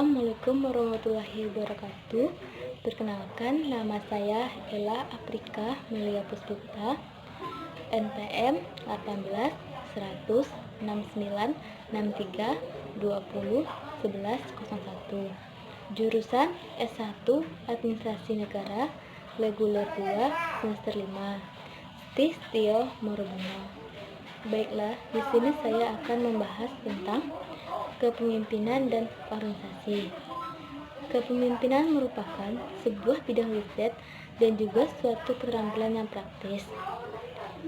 Assalamualaikum warahmatullahi wabarakatuh. Perkenalkan, nama saya Ella Aprika Melia Puspita, NPM 18 100 69 63 20 11 01. Jurusan S1 Administrasi Negara, Reguler 2 semester 5. Stio Morobunga. Baiklah, di sini saya akan membahas tentang kepemimpinan dan organisasi. Kepemimpinan merupakan sebuah bidang riset dan juga suatu keterampilan yang praktis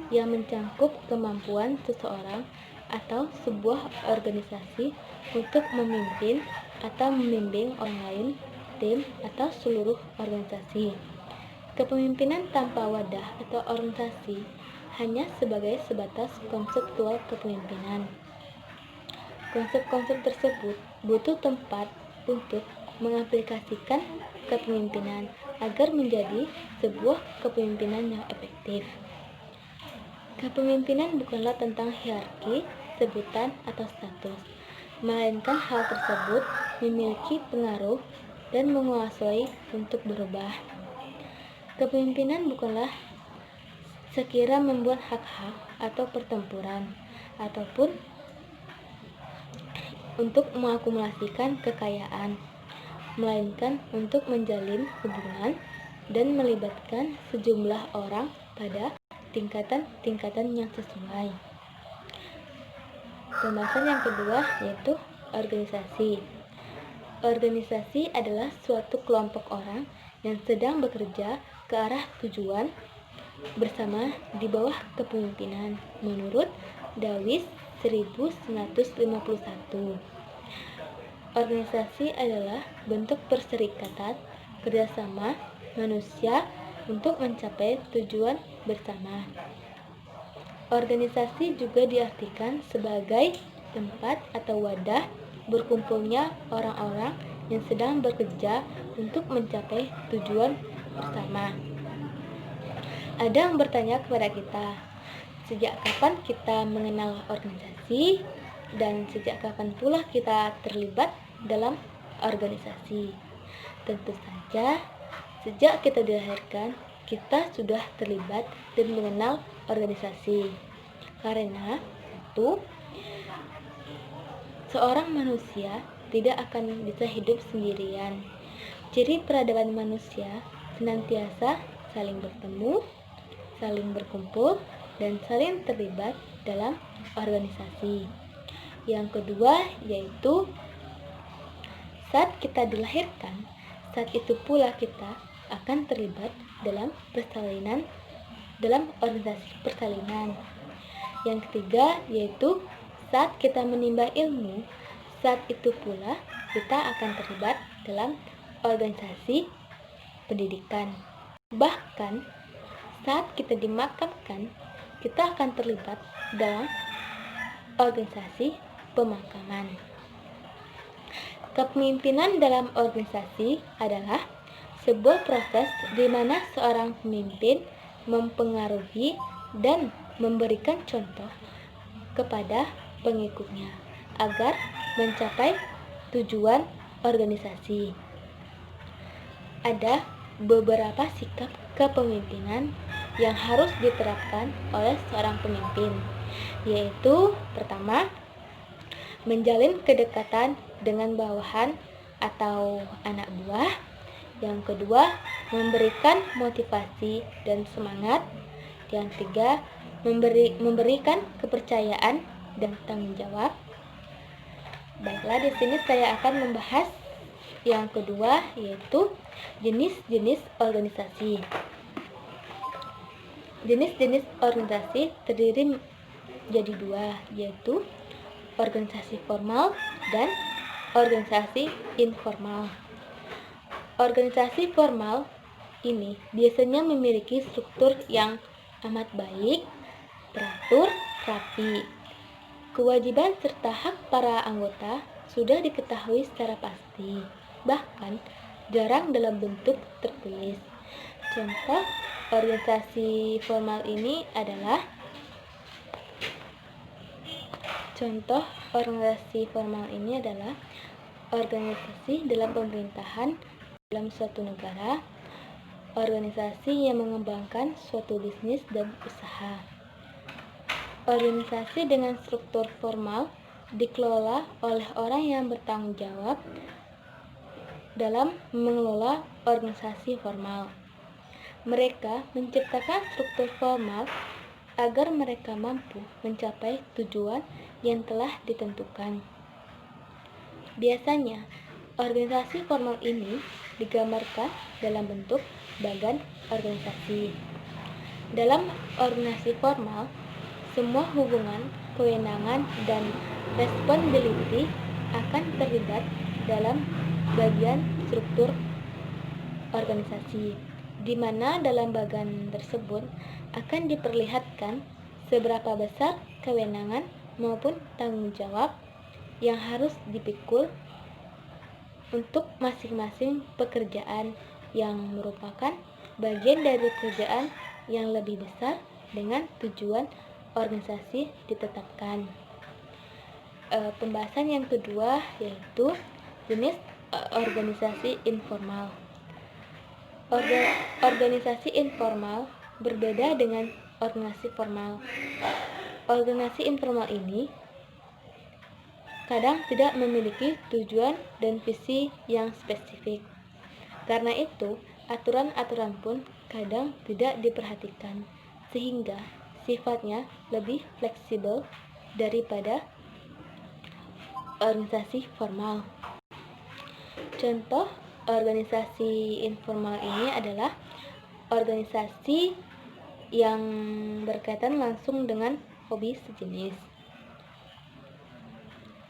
yang mencangkup kemampuan seseorang atau sebuah organisasi untuk memimpin atau membimbing orang lain, tim, atau seluruh organisasi. Kepemimpinan tanpa wadah atau organisasi hanya sebagai sebatas konseptual kepemimpinan. Konsep-konsep tersebut butuh tempat untuk mengaplikasikan kepemimpinan agar menjadi sebuah kepemimpinan yang efektif. Kepemimpinan bukanlah tentang hierarki, sebutan, atau status, melainkan hal tersebut memiliki pengaruh dan menguasai untuk berubah. Kepemimpinan bukanlah sekira membuat hak-hak atau pertempuran, ataupun untuk mengakumulasikan kekayaan, melainkan untuk menjalin hubungan dan melibatkan sejumlah orang pada tingkatan-tingkatan yang sesuai. Pembahasan yang kedua yaitu organisasi. Organisasi adalah suatu kelompok orang yang sedang bekerja ke arah tujuan bersama di bawah kepemimpinan menurut Dawes 1951. Organisasi adalah bentuk perserikatan kerjasama manusia untuk mencapai tujuan bersama. Organisasi juga diartikan sebagai tempat atau wadah berkumpulnya orang-orang yang sedang bekerja untuk mencapai tujuan bersama. Ada yang bertanya kepada kita, sejak kapan kita mengenal organisasi dan sejak kapan pula kita terlibat dalam organisasi? Tentu saja, sejak kita dilahirkan, kita sudah terlibat dan mengenal organisasi. Karena itu, seorang manusia tidak akan bisa hidup sendirian. Ciri peradaban manusia senantiasa saling bertemu, saling berkumpul, dan saling terlibat dalam organisasi. Yang kedua yaitu saat kita dilahirkan, saat itu pula kita akan terlibat dalam persalinan, dalam organisasi persalinan. Yang ketiga yaitu saat kita menimba ilmu, saat itu pula kita akan terlibat dalam organisasi pendidikan. Bahkan saat kita dimakamkan, kita akan terlibat dalam organisasi pemakaman. Kepemimpinan dalam organisasi adalah sebuah proses di mana seorang pemimpin mempengaruhi dan memberikan contoh kepada pengikutnya agar mencapai tujuan organisasi. Ada beberapa sikap kepemimpinan yang harus diterapkan oleh seorang pemimpin, yaitu pertama, menjalin kedekatan dengan bawahan atau anak buah. Yang kedua, memberikan motivasi dan semangat. Yang ketiga, memberikan kepercayaan dan tanggung jawab. Baiklah, di sini saya akan membahas yang kedua yaitu jenis-jenis organisasi. Jenis-jenis organisasi terdiri jadi dua, yaitu organisasi formal dan organisasi informal. Organisasi formal ini biasanya memiliki struktur yang amat baik, teratur, rapi. Kewajiban serta hak para anggota sudah diketahui secara pasti, bahkan jarang dalam bentuk tertulis. Contoh organisasi formal ini adalah organisasi dalam pemerintahan dalam suatu negara, organisasi yang mengembangkan suatu bisnis dan usaha. Organisasi dengan struktur formal dikelola oleh orang yang bertanggung jawab dalam mengelola organisasi formal. Mereka menciptakan struktur formal agar mereka mampu mencapai tujuan yang telah ditentukan. Biasanya, organisasi formal ini digambarkan dalam bentuk bagan organisasi. Dalam organisasi formal, semua hubungan, kewenangan, dan responsibility akan terlibat dalam bagian struktur organisasi, di mana dalam bagian tersebut akan diperlihatkan seberapa besar kewenangan maupun tanggung jawab yang harus dipikul untuk masing-masing pekerjaan yang merupakan bagian dari pekerjaan yang lebih besar dengan tujuan organisasi ditetapkan. Pembahasan yang kedua yaitu jenis organisasi informal. Organisasi informal berbeda dengan organisasi formal. Organisasi informal ini kadang tidak memiliki tujuan dan visi yang spesifik. Karena itu, aturan-aturan pun kadang tidak diperhatikan, sehingga sifatnya lebih fleksibel daripada organisasi formal. Contoh organisasi informal ini adalah organisasi yang berkaitan langsung dengan hobi sejenis.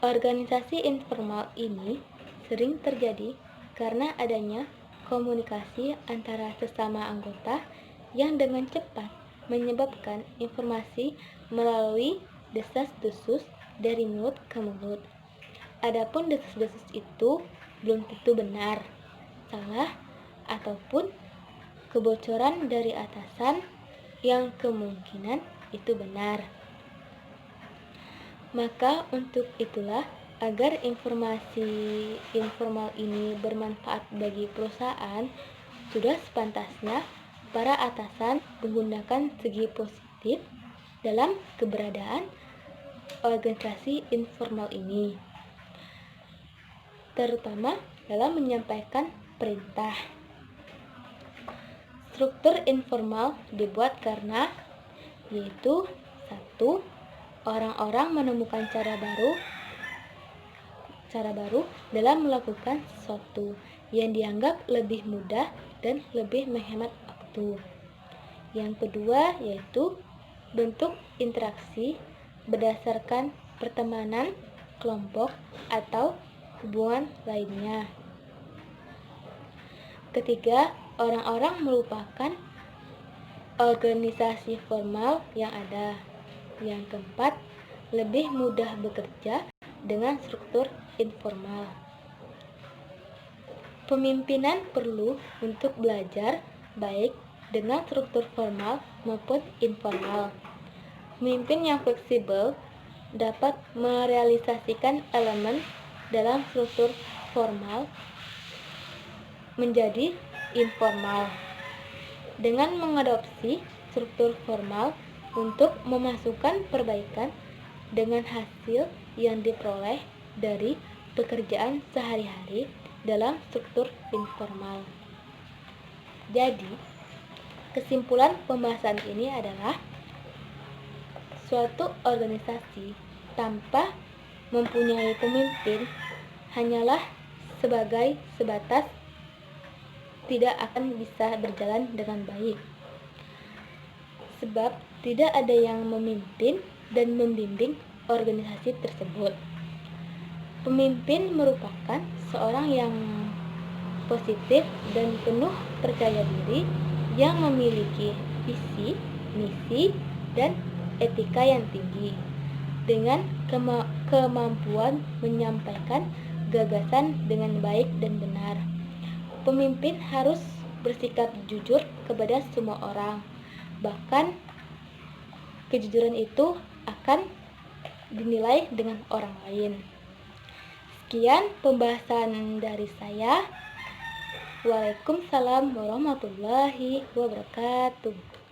Organisasi informal ini sering terjadi karena adanya komunikasi antara sesama anggota yang dengan cepat menyebabkan informasi melalui desas-desus dari mulut ke mulut. Adapun desas-desus itu belum tentu benar, salah, ataupun kebocoran dari atasan yang kemungkinan itu benar. Maka untuk itulah, agar informasi informal ini bermanfaat bagi perusahaan, sudah sepantasnya para atasan menggunakan segi positif dalam keberadaan organisasi informal ini, terutama dalam menyampaikan perintah. Struktur informal dibuat karena yaitu 1. Orang-orang menemukan cara baru dalam melakukan sesuatu yang dianggap lebih mudah dan lebih menghemat waktu. Yang kedua yaitu bentuk interaksi berdasarkan pertemanan, kelompok, atau hubungan lainnya. Ketiga, orang-orang melupakan organisasi formal yang ada. Yang keempat, lebih mudah bekerja dengan struktur informal. Pemimpinan perlu untuk belajar baik dengan struktur formal maupun informal. Pemimpin yang fleksibel dapat merealisasikan elemen dalam struktur formal menjadi informal dengan mengadopsi struktur formal untuk memasukkan perbaikan dengan hasil yang diperoleh dari pekerjaan sehari-hari dalam struktur informal. Jadi, kesimpulan pembahasan ini adalah suatu organisasi tanpa mempunyai pemimpin hanyalah sebatas tidak akan bisa berjalan dengan baik. Sebab tidak ada yang memimpin dan membimbing organisasi tersebut. Pemimpin merupakan seorang yang positif dan penuh percaya diri yang memiliki visi, misi, dan etika yang tinggi dengan kemampuan menyampaikan gagasan dengan baik dan benar. Pemimpin harus bersikap jujur kepada semua orang. Bahkan kejujuran itu akan dinilai dengan orang lain. Sekian pembahasan dari saya. Waalaikumsalam warahmatullahi wabarakatuh.